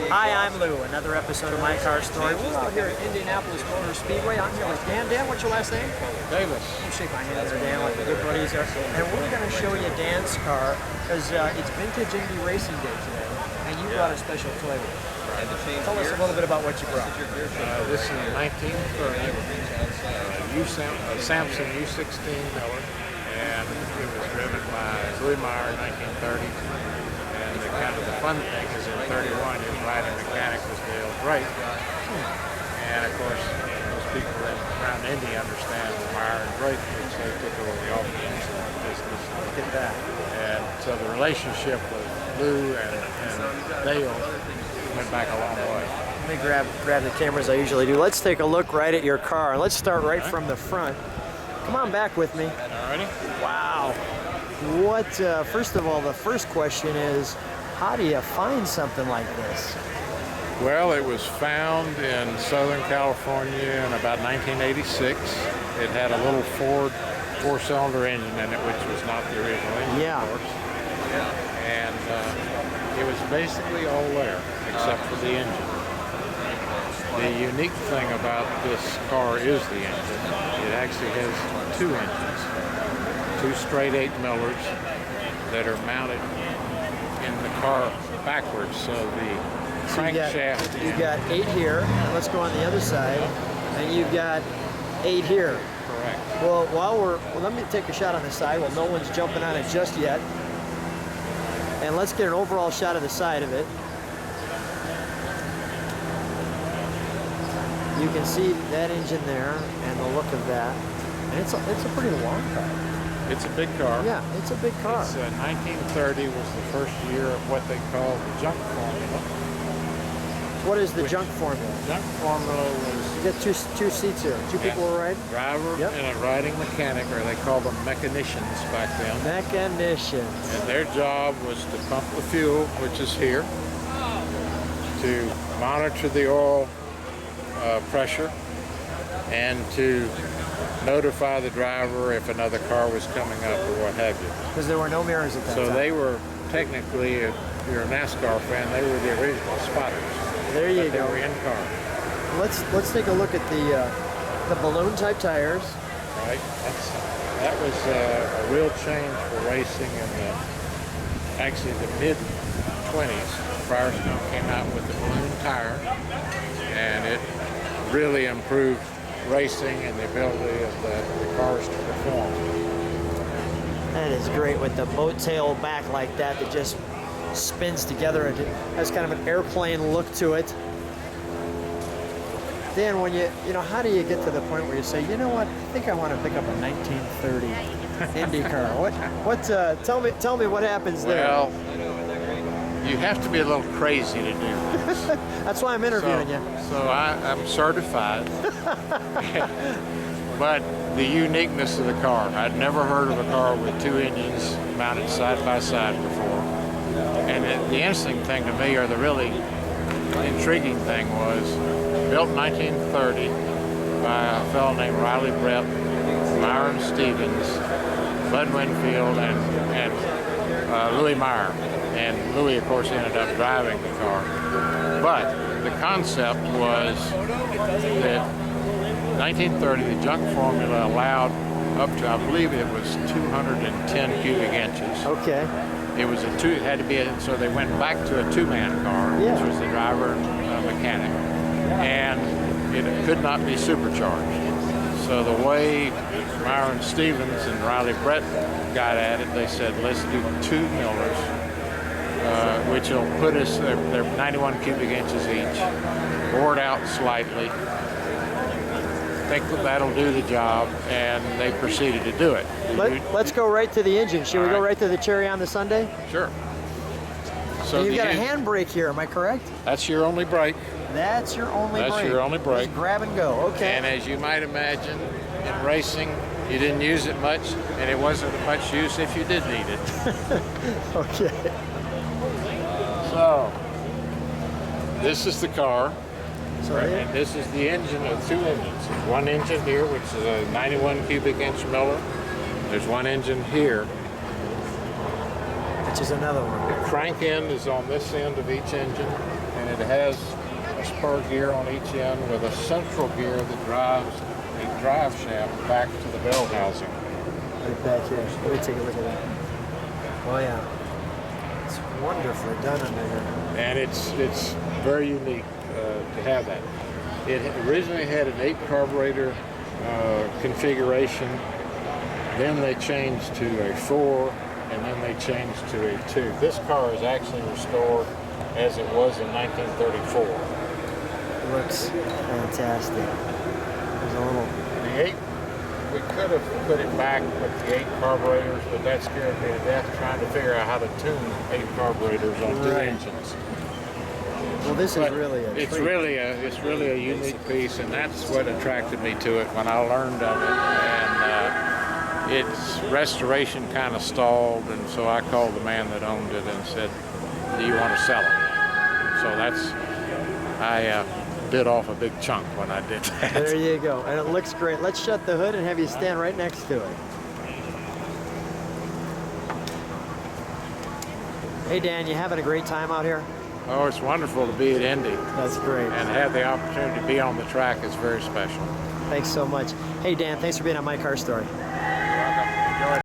Hi, I'm Lou. Another episode of My Car Story. We're out here at Indianapolis Motor Speedway. I'm here with Dan. Dan, what's your last name? Davis. You shake my hand there, Dan, like the good buddies are. And we're going to show you Dan's car because it's Vintage Indy Racing Day today, and you brought a special toy with you. Tell us a little bit about what you brought. This is a 1930 Sampson U16 Miller, and it was driven by Louis Meyer in 1930. And the fun thing is in 31, his riding mechanic was Dale Drake. And of course, most people around Indy understand Meyer and Drake, which they took over the automobile business. Look at that. And so the relationship with Lou and Dale went back a long way. Let me grab the camera as I usually do. Let's take a look right at your car. Let's start right from the front. Come on back with me. Alrighty. Wow. What, first of all, the first question is, how do you find something like this? Well, it was found in Southern California in about 1986. It had a little Ford four-cylinder engine in it, which was not the original engine, of course. And it was basically all there, except for the engine. The unique thing about this car is the engine. It actually has two engines, two straight 8 Millers that are mounted in the car backwards, so the crankshaft. You got 8 here, and let's go on the other side, and you've got 8 here. Correct. Well, let me take a shot on the side. Well, no one's jumping on it just yet. And let's get an overall shot of the side of it. You can see that engine there and the look of that. And it's a pretty long car. It's a big car. Yeah, it's a big car. It's, 1930 was the first year of what they call the junk formula. What is the junk formula? Junk formula was... You get two seats here. Two people will ride? Driver and a riding mechanic, or they called them mechanicians back then. Mechanicians. And their job was to pump the fuel, which is here, to monitor the oil pressure, and to notify the driver if another car was coming up or what have you. Because there were no mirrors at that time. So they were technically, if you're a NASCAR fan, they were the original spotters. There you go. They were in car. Let's take a look at the balloon type tires. Right. That was a real change for racing in actually the mid-20s. Firestone came out with the balloon tire, and it really improved racing and the ability of the cars to perform. That is great with the boat tail back like that just spins together. It has kind of an airplane look to it. Dan, when you know, how do you get to the point where you say, you know what, I think I want to pick up a 1930 Indy car? Tell me what happens there. Well, you have to be a little crazy to do this. That's why I'm interviewing you. So I'm certified. But the uniqueness of the car, I'd never heard of a car with 2 engines mounted side by side before. And the interesting thing to me, or the really intriguing thing, was built in 1930 by a fellow named Riley Brett, Myron Stevens, Bud Winfield, and Louis Meyer. And Louis, of course, ended up driving the car. But the concept was that 1930, the junk formula allowed up to, I believe it was 210 cubic inches. Okay. It was it had to be, so they went back to a 2-man car, which was the driver and mechanic. And it could not be supercharged. So the way Myron Stevens and Riley Brett got at it, they said, let's do 2 Millers, which will put us, they're 91 cubic inches each, bored out slightly. Think that'll do the job, and they proceeded to do it. Let's go right to the engine. Should we go right to the cherry on the sundae? Sure. So you've got a handbrake here, am I correct? That's your only brake. That's your only brake. That's your only brake. Just grab and go, okay. And as you might imagine, in racing, you didn't use it much, and it wasn't much use if you did need it. Okay. So, this is the car. Sorry. And this is the engine of 2 engines. There's one engine here, which is a 91 cubic inch Miller. There's one engine here, which is another one. crank end is on this end of each engine, and it has a spur gear on each end with a central gear that drives a drive shaft back to the bell housing. Right back here. Let me take a look at that. Oh yeah, it's wonderfully done under here. And it's very unique to have that. It originally had an 8 carburetor configuration, then they changed to a 4, and then they changed to a 2. This car is actually restored as it was in 1934. Looks fantastic. There's a little... The 8, we could have put it back with the 8 carburetors, but that scared me to death trying to figure out how to tune 8 carburetors on 2 engines. Well, this is really a it's treat. it's really a unique piece, and that's what attracted me to it when I learned of it. And its restoration kind of stalled, and so I called the man that owned it and said, "Do you want to sell it?" So I bit off a big chunk when I did that. There you go, and it looks great. Let's shut the hood and have you stand right next to it. Hey Dan, you having a great time out here? Oh, it's wonderful to be at Indy. That's great. And have the opportunity to be on the track is very special. Thanks so much. Hey Dan, thanks for being on My Car Story.